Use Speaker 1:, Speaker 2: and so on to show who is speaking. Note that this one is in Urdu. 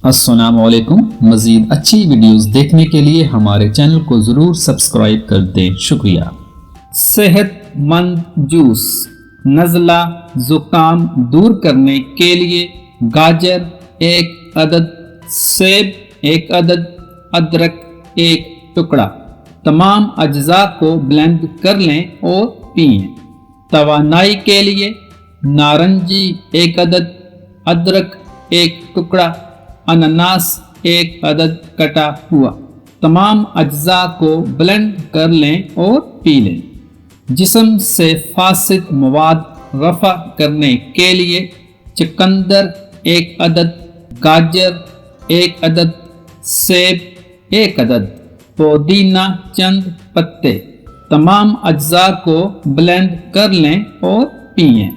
Speaker 1: السلام علیکم۔ مزید اچھی ویڈیوز دیکھنے کے لیے ہمارے چینل کو ضرور سبسکرائب کر دیں، شکریہ۔
Speaker 2: صحت مند جوس نزلہ زکام دور کرنے کے لیے گاجر 1 عدد، سیب 1 عدد، ادرک 1 ٹکڑا، تمام اجزاء کو بلینڈ کر لیں اور پئیں۔ توانائی کے لیے نارنجی 1 عدد، ادرک 1 ٹکڑا، انناس 1 عدد کٹا ہوا، تمام اجزاء کو بلینڈ کر لیں اور پی لیں۔ جسم سے فاسد مواد رفع کرنے کے لیے چقندر 1 عدد، گاجر 1 عدد، سیب 1 عدد، پودینہ چند پتے، تمام اجزاء کو بلینڈ کر لیں اور پئیں۔